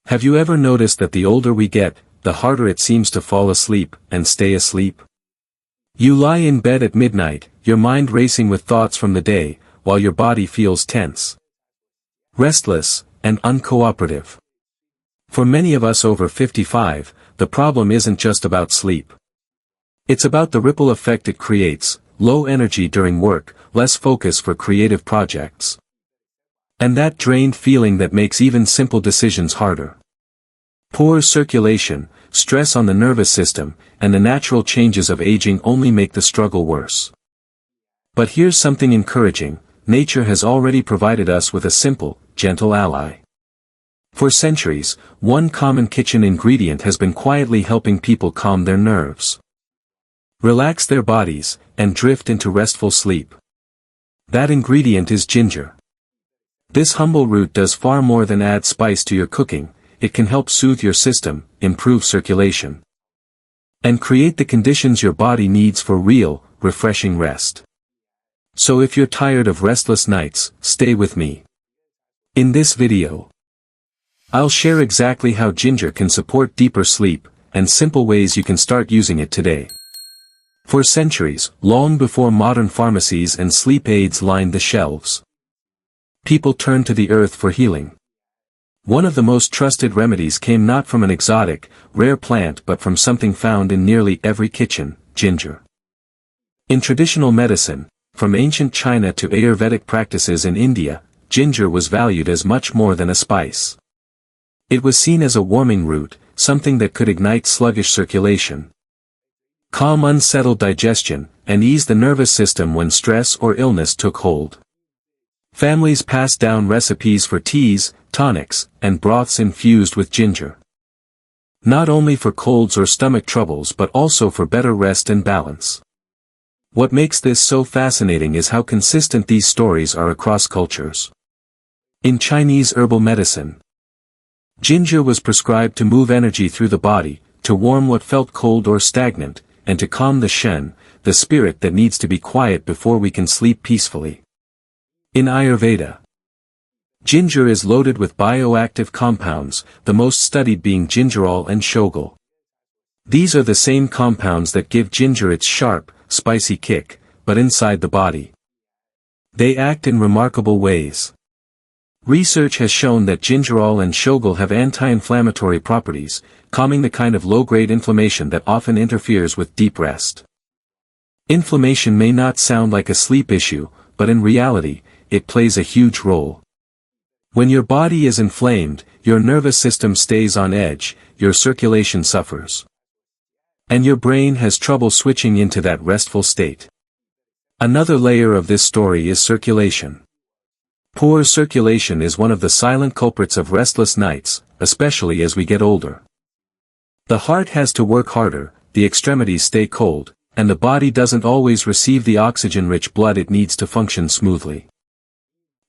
Have you ever noticed that the older we get, the harder it seems to fall asleep and stay asleep? You lie in bed at midnight, your mind racing with thoughts from the day, while your body feels tense, restless, and uncooperative. For many of us over 55, the problem isn't just about sleep. It's about the ripple effect it creates: low energy during work, less focus for creative projects, and that drained feeling that makes even simple decisions harder. Poor circulation, stress on the nervous system, and the natural changes of aging only make the struggle worse. But here's something encouraging: nature has already provided us with a simple, gentle ally. For centuries, one common kitchen ingredient has been quietly helping people calm their nerves, relax their bodies, and drift into restful sleep. That ingredient is ginger. This humble root does far more than add spice to your cooking. It can help soothe your system, improve circulation, and create the conditions your body needs for real, refreshing rest. So if you're tired of restless nights, stay with me. In this video, I'll share exactly how ginger can support deeper sleep, and simple ways you can start using it today. For centuries, long before modern pharmacies and sleep aids lined the shelves, people turned to the earth for healing. One of the most trusted remedies came not from an exotic, rare plant but from something found in nearly every kitchen: ginger. In traditional medicine, from ancient China to Ayurvedic practices in India, ginger was valued as much more than a spice. It was seen as a warming root, something that could ignite sluggish circulation, calm unsettled digestion, and ease the nervous system when stress or illness took hold. Families passed down recipes for teas, tonics, and broths infused with ginger, not only for colds or stomach troubles but also for better rest and balance. What makes this so fascinating is how consistent these stories are across cultures. In Chinese herbal medicine, ginger was prescribed to move energy through the body, to warm what felt cold or stagnant, and to calm the shen, the spirit that needs to be quiet before we can sleep peacefully. In Ayurveda, ginger is loaded with bioactive compounds, the most studied being gingerol and shogaol. These are the same compounds that give ginger its sharp, spicy kick, but inside the body. They act in remarkable ways. Research has shown that gingerol and shogaol have anti-inflammatory properties, calming the kind of low-grade inflammation that often interferes with deep rest. Inflammation may not sound like a sleep issue, but in reality, it plays a huge role. When your body is inflamed, your nervous system stays on edge, your circulation suffers, and your brain has trouble switching into that restful state. Another layer of this story is circulation. Poor circulation is one of the silent culprits of restless nights, especially as we get older. The heart has to work harder, the extremities stay cold, and the body doesn't always receive the oxygen-rich blood it needs to function smoothly.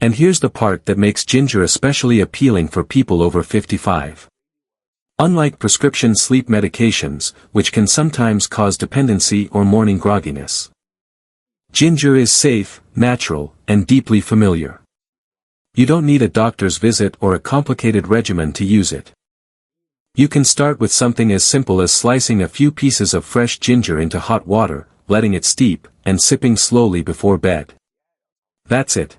And here's the part that makes ginger especially appealing for people over 55. Unlike prescription sleep medications, which can sometimes cause dependency or morning grogginess, ginger is safe, natural, and deeply familiar. You don't need a doctor's visit or a complicated regimen to use it. You can start with something as simple as slicing a few pieces of fresh ginger into hot water, letting it steep, and sipping slowly before bed. That's it.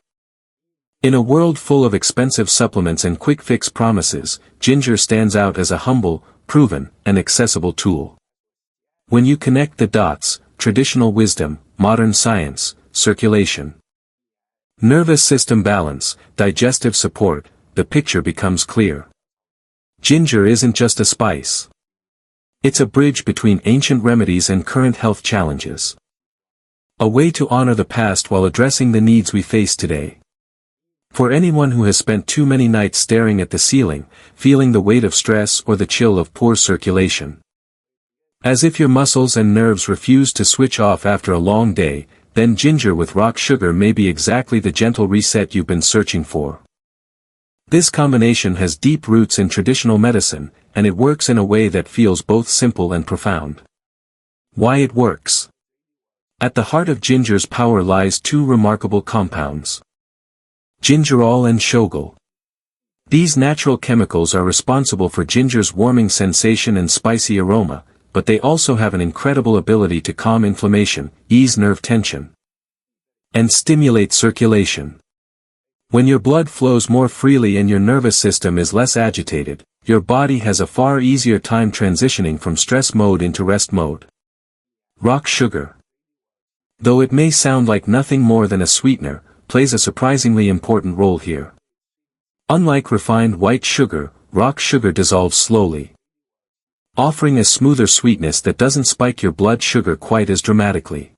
In a world full of expensive supplements and quick-fix promises, ginger stands out as a humble, proven, and accessible tool. When you connect the dots: traditional wisdom, modern science, circulation, nervous system balance, digestive support, the picture becomes clear. Ginger isn't just a spice. It's a bridge between ancient remedies and current health challenges. A way to honor the past while addressing the needs we face today. For anyone who has spent too many nights staring at the ceiling, feeling the weight of stress or the chill of poor circulation, as if your muscles and nerves refuse to switch off after a long day, then ginger with rock sugar may be exactly the gentle reset you've been searching for. This combination has deep roots in traditional medicine, and it works in a way that feels both simple and profound. Why it works? At the heart of ginger's power lies two remarkable compounds: gingerol and shogaol. These natural chemicals are responsible for ginger's warming sensation and spicy aroma, but they also have an incredible ability to calm inflammation, ease nerve tension, and stimulate circulation. When your blood flows more freely and your nervous system is less agitated, your body has a far easier time transitioning from stress mode into rest mode. Rock sugar, though it may sound like nothing more than a sweetener, plays a surprisingly important role here. Unlike refined white sugar, rock sugar dissolves slowly, offering a smoother sweetness that doesn't spike your blood sugar quite as dramatically.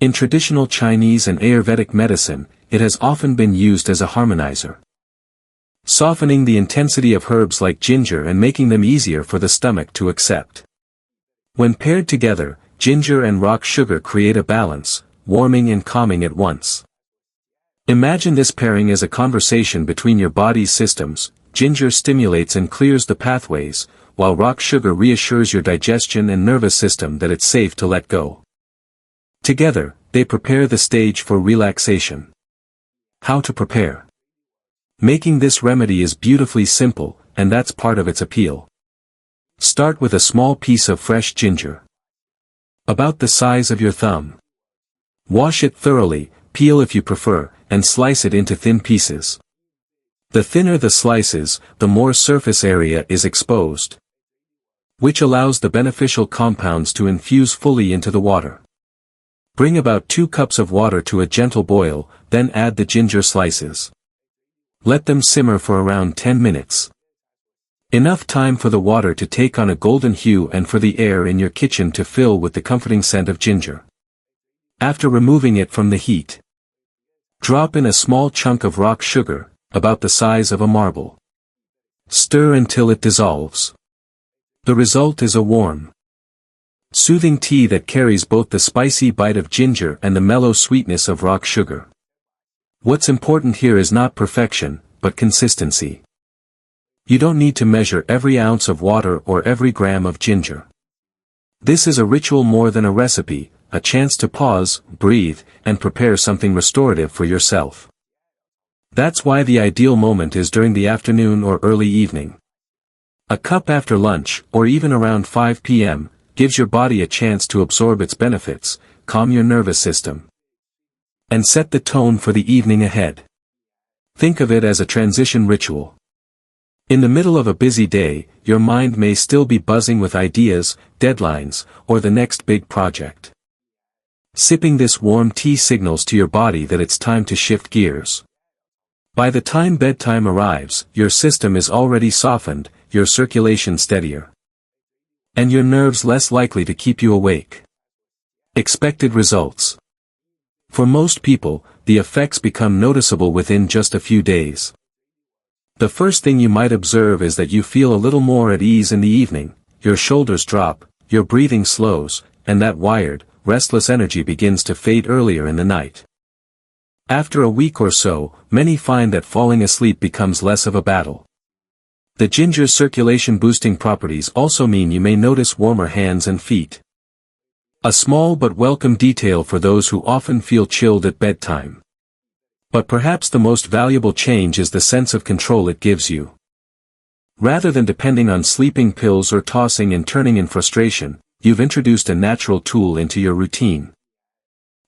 In traditional Chinese and Ayurvedic medicine, it has often been used as a harmonizer, softening the intensity of herbs like ginger and making them easier for the stomach to accept. When paired together, ginger and rock sugar create a balance, warming and calming at once. Imagine this pairing as a conversation between your body's systems. Ginger stimulates and clears the pathways, while rock sugar reassures your digestion and nervous system that it's safe to let go. Together, they prepare the stage for relaxation. How to prepare? Making this remedy is beautifully simple, and that's part of its appeal. Start with a small piece of fresh ginger, about the size of your thumb. Wash it thoroughly, peel if you prefer, and slice it into thin pieces. The thinner the slices, the more surface area is exposed, which allows the beneficial compounds to infuse fully into the water. Bring about 2 cups of water to a gentle boil, then add the ginger slices. Let them simmer for around 10 minutes. Enough time for the water to take on a golden hue and for the air in your kitchen to fill with the comforting scent of ginger. After removing it from the heat, drop in a small chunk of rock sugar, about the size of a marble. Stir until it dissolves. The result is a warm, soothing tea that carries both the spicy bite of ginger and the mellow sweetness of rock sugar. What's important here is not perfection, but consistency. You don't need to measure every ounce of water or every gram of ginger. This is a ritual more than a recipe, a chance to pause, breathe, and prepare something restorative for yourself. That's why the ideal moment is during the afternoon or early evening. A cup after lunch, or even around 5 p.m., gives your body a chance to absorb its benefits, calm your nervous system, and set the tone for the evening ahead. Think of it as a transition ritual. In the middle of a busy day, your mind may still be buzzing with ideas, deadlines, or the next big project. Sipping this warm tea signals to your body that it's time to shift gears. By the time bedtime arrives, your system is already softened, your circulation steadier, and your nerves less likely to keep you awake. Expected results. For most people, the effects become noticeable within just a few days. The first thing you might observe is that you feel a little more at ease in the evening, your shoulders drop, your breathing slows, and that wired, restless energy begins to fade earlier in the night. After a week or so, many find that falling asleep becomes less of a battle. The ginger's circulation-boosting properties also mean you may notice warmer hands and feet. A small but welcome detail for those who often feel chilled at bedtime. But perhaps the most valuable change is the sense of control it gives you. Rather than depending on sleeping pills or tossing and turning in frustration, you've introduced a natural tool into your routine.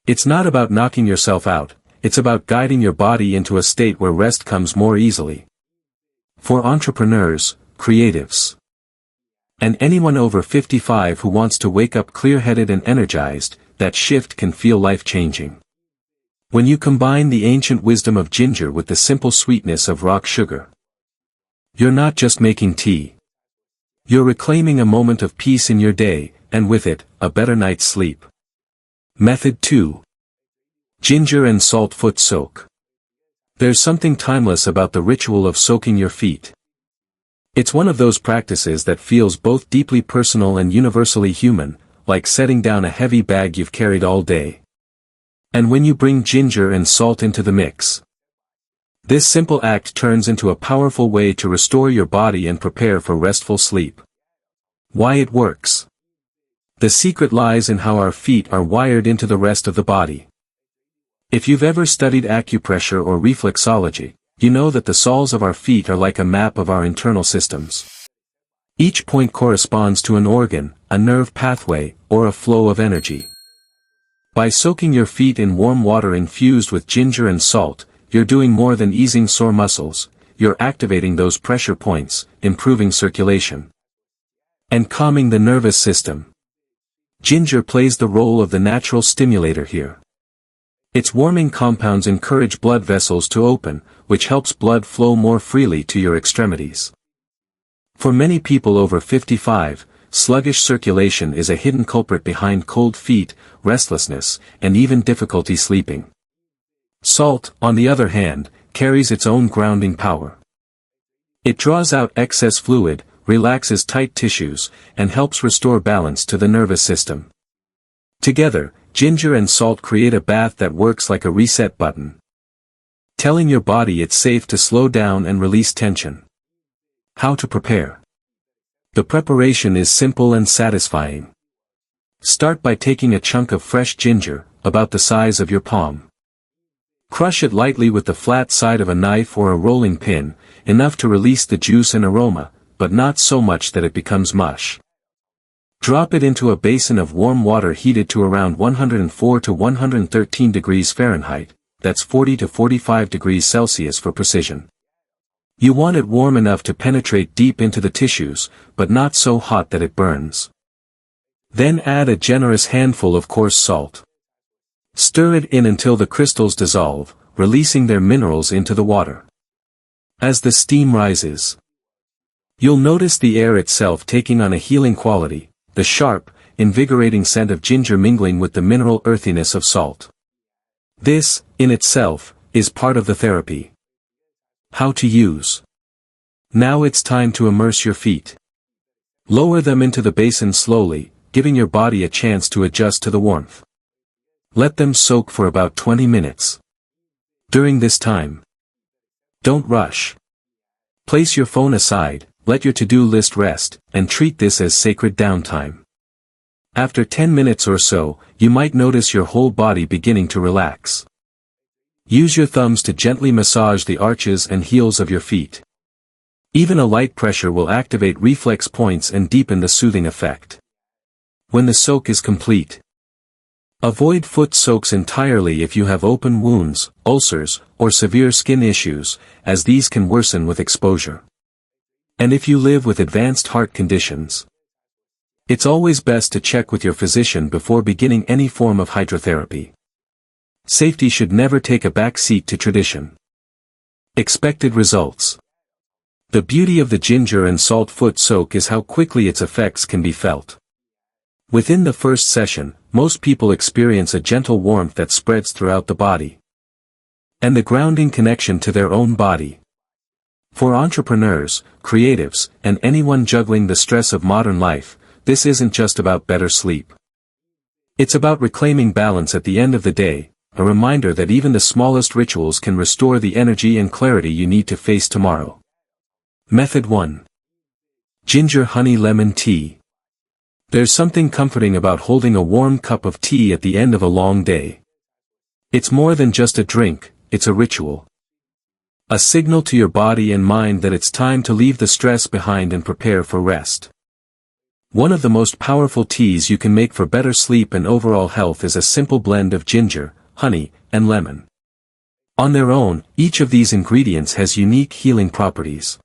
It's not about knocking yourself out, it's about guiding your body into a state where rest comes more easily. For entrepreneurs, creatives, and anyone over 55 who wants to wake up clear-headed and energized, that shift can feel life-changing. When you combine the ancient wisdom of ginger with the simple sweetness of rock sugar, you're not just making tea. You're reclaiming a moment of peace in your day, and with it, a better night's sleep. Method 2. Ginger and salt foot soak. There's something timeless about the ritual of soaking your feet. It's one of those practices that feels both deeply personal and universally human, like setting down a heavy bag you've carried all day. And when you bring ginger and salt into the mix, this simple act turns into a powerful way to restore your body and prepare for restful sleep. Why it works. The secret lies in how our feet are wired into the rest of the body. If you've ever studied acupressure or reflexology, you know that the soles of our feet are like a map of our internal systems. Each point corresponds to an organ, a nerve pathway, or a flow of energy. By soaking your feet in warm water infused with ginger and salt, you're doing more than easing sore muscles, you're activating those pressure points, improving circulation, and calming the nervous system. Ginger plays the role of the natural stimulator here. Its warming compounds encourage blood vessels to open, which helps blood flow more freely to your extremities. For many people over 55, sluggish circulation is a hidden culprit behind cold feet, restlessness, and even difficulty sleeping. Salt, on the other hand, carries its own grounding power. It draws out excess fluid, relaxes tight tissues, and helps restore balance to the nervous system. Together, ginger and salt create a bath that works like a reset button, telling your body it's safe to slow down and release tension. How to prepare? The preparation is simple and satisfying. Start by taking a chunk of fresh ginger, about the size of your palm. Crush it lightly with the flat side of a knife or a rolling pin, enough to release the juice and aroma, but not so much that it becomes mush. Drop it into a basin of warm water heated to around 104 to 113 degrees Fahrenheit, that's 40 to 45 degrees Celsius for precision. You want it warm enough to penetrate deep into the tissues, but not so hot that it burns. Then add a generous handful of coarse salt. Stir it in until the crystals dissolve, releasing their minerals into the water. As the steam rises, you'll notice the air itself taking on a healing quality, the sharp, invigorating scent of ginger mingling with the mineral earthiness of salt. This, in itself, is part of the therapy. How to use? Now it's time to immerse your feet. Lower them into the basin slowly, giving your body a chance to adjust to the warmth. Let them soak for about 20 minutes. During this time, don't rush. Place your phone aside, let your to-do list rest, and treat this as sacred downtime. After 10 minutes or so, you might notice your whole body beginning to relax. Use your thumbs to gently massage the arches and heels of your feet. Even a light pressure will activate reflex points and deepen the soothing effect. When the soak is complete, avoid foot soaks entirely if you have open wounds, ulcers, or severe skin issues, as these can worsen with exposure. And if you live with advanced heart conditions, it's always best to check with your physician before beginning any form of hydrotherapy. Safety should never take a back seat to tradition. Expected results. The beauty of the ginger and salt foot soak is how quickly its effects can be felt. Within the first session, most people experience a gentle warmth that spreads throughout the body, and the grounding connection to their own body. For entrepreneurs, creatives, and anyone juggling the stress of modern life, this isn't just about better sleep. It's about reclaiming balance at the end of the day, a reminder that even the smallest rituals can restore the energy and clarity you need to face tomorrow. Method 1. Ginger honey lemon tea. There's something comforting about holding a warm cup of tea at the end of a long day. It's more than just a drink, it's a ritual. A signal to your body and mind that it's time to leave the stress behind and prepare for rest. One of the most powerful teas you can make for better sleep and overall health is a simple blend of ginger, honey, and lemon. On their own, each of these ingredients has unique healing properties.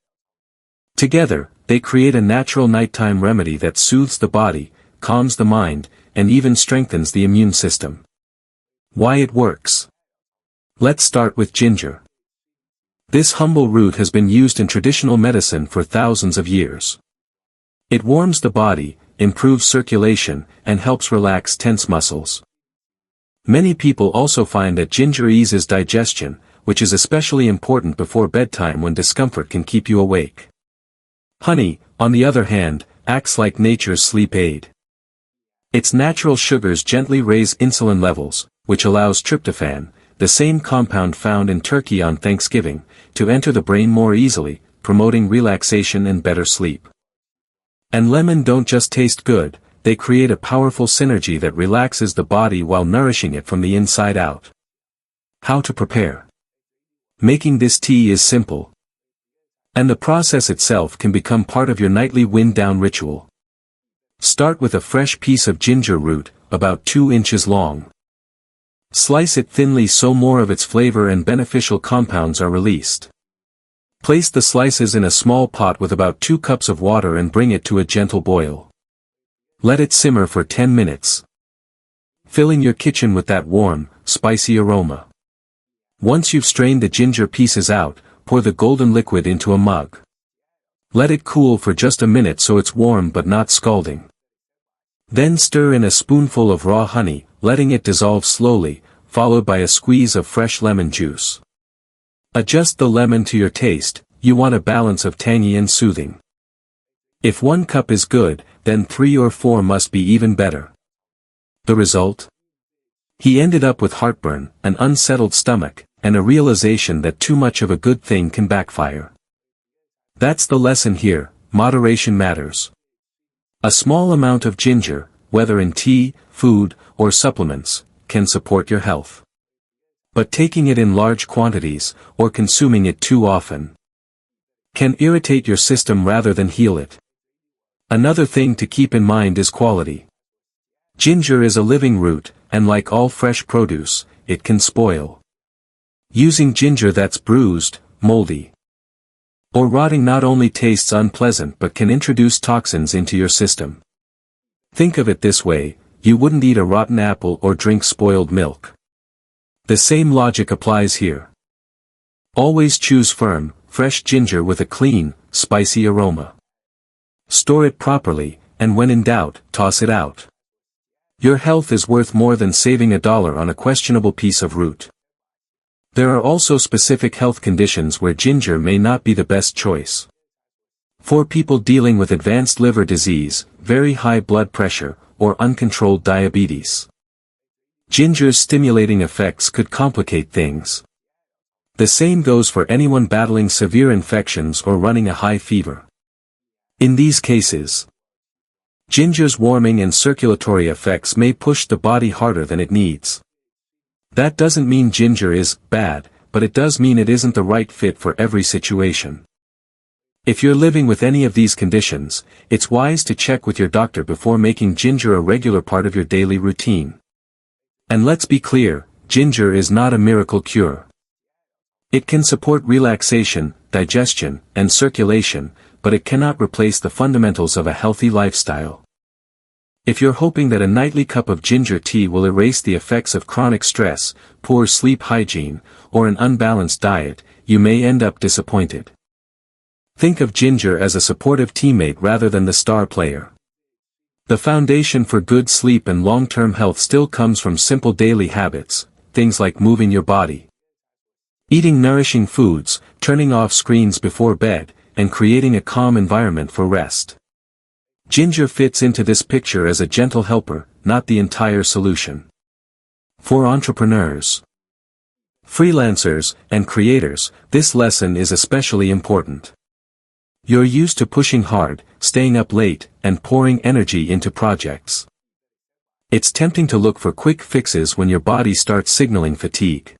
Together, they create a natural nighttime remedy that soothes the body, calms the mind, and even strengthens the immune system. Why it works? Let's start with ginger. This humble root has been used in traditional medicine for thousands of years. It warms the body, improves circulation, and helps relax tense muscles. Many people also find that ginger eases digestion, which is especially important before bedtime when discomfort can keep you awake. Honey, on the other hand, acts like nature's sleep aid. Its natural sugars gently raise insulin levels, which allows tryptophan, the same compound found in turkey on Thanksgiving, to enter the brain more easily, promoting relaxation and better sleep. And lemon don't just taste good, they create a powerful synergy that relaxes the body while nourishing it from the inside out. How to prepare? Making this tea is simple. And the process itself can become part of your nightly wind-down ritual. Start with a fresh piece of ginger root, about 2 inches long. Slice it thinly so more of its flavor and beneficial compounds are released. Place the slices in a small pot with about 2 cups of water and bring it to a gentle boil. Let it simmer for 10 minutes. Filling your kitchen with that warm, spicy aroma. Once you've strained the ginger pieces out, pour the golden liquid into a mug. Let it cool for just a minute so it's warm but not scalding. Then stir in a spoonful of raw honey, letting it dissolve slowly, followed by a squeeze of fresh lemon juice. Adjust the lemon to your taste, you want a balance of tangy and soothing. If 1 cup is good, then 3 or 4 must be even better. The result? He ended up with heartburn, an unsettled stomach, and a realization that too much of a good thing can backfire. That's the lesson here, moderation matters. A small amount of ginger, whether in tea, food, or supplements, can support your health. But taking it in large quantities, or consuming it too often, can irritate your system rather than heal it. Another thing to keep in mind is quality. Ginger is a living root, and like all fresh produce, it can spoil. Using ginger that's bruised, moldy, or rotting not only tastes unpleasant but can introduce toxins into your system. Think of it this way, you wouldn't eat a rotten apple or drink spoiled milk. The same logic applies here. Always choose firm, fresh ginger with a clean, spicy aroma. Store it properly, and when in doubt, toss it out. Your health is worth more than saving $1 on a questionable piece of root. There are also specific health conditions where ginger may not be the best choice. For people dealing with advanced liver disease, very high blood pressure, or uncontrolled diabetes, ginger's stimulating effects could complicate things. The same goes for anyone battling severe infections or running a high fever. In these cases, ginger's warming and circulatory effects may push the body harder than it needs. That doesn't mean ginger is bad, but it does mean it isn't the right fit for every situation. If you're living with any of these conditions, it's wise to check with your doctor before making ginger a regular part of your daily routine. And let's be clear, ginger is not a miracle cure. It can support relaxation, digestion, and circulation, but it cannot replace the fundamentals of a healthy lifestyle. If you're hoping that a nightly cup of ginger tea will erase the effects of chronic stress, poor sleep hygiene, or an unbalanced diet, you may end up disappointed. Think of ginger as a supportive teammate rather than the star player. The foundation for good sleep and long-term health still comes from simple daily habits, things like moving your body, eating nourishing foods, turning off screens before bed, and creating a calm environment for rest. Ginger fits into this picture as a gentle helper, not the entire solution. For entrepreneurs, freelancers, and creators, this lesson is especially important. You're used to pushing hard, staying up late, and pouring energy into projects. It's tempting to look for quick fixes when your body starts signaling fatigue.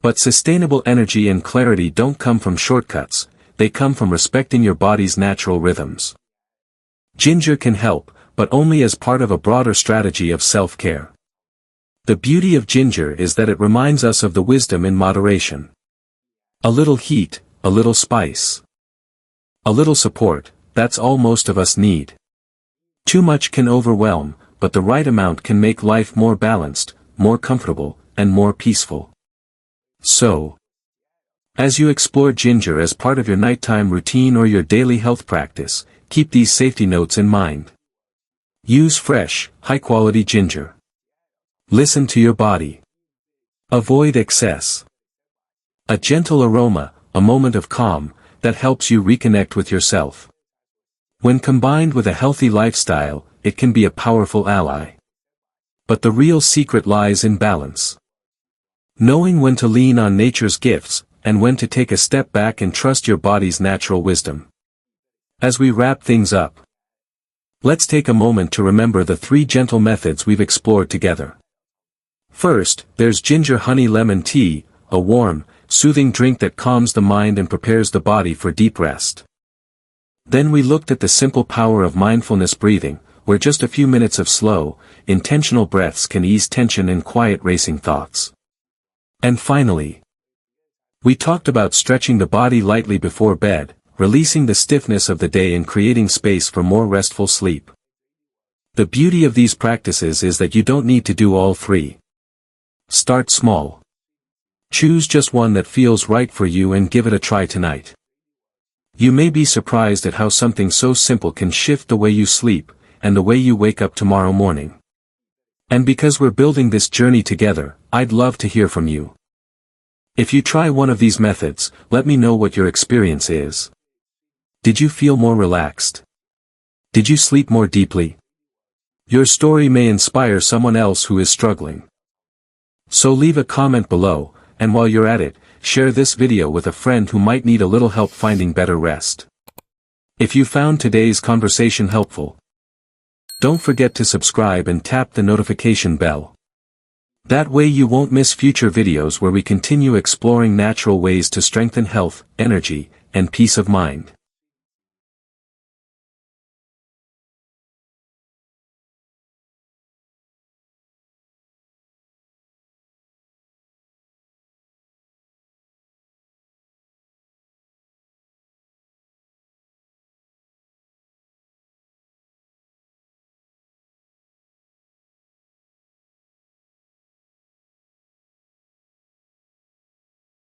But sustainable energy and clarity don't come from shortcuts, they come from respecting your body's natural rhythms. Ginger can help, but only as part of a broader strategy of self-care. The beauty of ginger is that it reminds us of the wisdom in moderation. A little heat, a little spice, a little support, that's all most of us need. Too much can overwhelm, but the right amount can make life more balanced, more comfortable, and more peaceful. So, as you explore ginger as part of your nighttime routine or your daily health practice, keep these safety notes in mind. Use fresh, high-quality ginger. Listen to your body. Avoid excess. A gentle aroma, a moment of calm, that helps you reconnect with yourself. When combined with a healthy lifestyle, it can be a powerful ally. But the real secret lies in balance. Knowing when to lean on nature's gifts, and when to take a step back and trust your body's natural wisdom. As we wrap things up, let's take a moment to remember the 3 gentle methods we've explored together. First, there's ginger honey lemon tea, a warm, soothing drink that calms the mind and prepares the body for deep rest. Then we looked at the simple power of mindfulness breathing, where just a few minutes of slow, intentional breaths can ease tension and quiet racing thoughts. And finally, we talked about stretching the body lightly before bed, releasing the stiffness of the day and creating space for more restful sleep. The beauty of these practices is that you don't need to do all three. Start small. Choose just one that feels right for you and give it a try tonight. You may be surprised at how something so simple can shift the way you sleep, and the way you wake up tomorrow morning. And because we're building this journey together, I'd love to hear from you. If you try one of these methods, let me know what your experience is. Did you feel more relaxed? Did you sleep more deeply? Your story may inspire someone else who is struggling. So leave a comment below, and while you're at it, share this video with a friend who might need a little help finding better rest. If you found today's conversation helpful, don't forget to subscribe and tap the notification bell. That way you won't miss future videos where we continue exploring natural ways to strengthen health, energy, and peace of mind.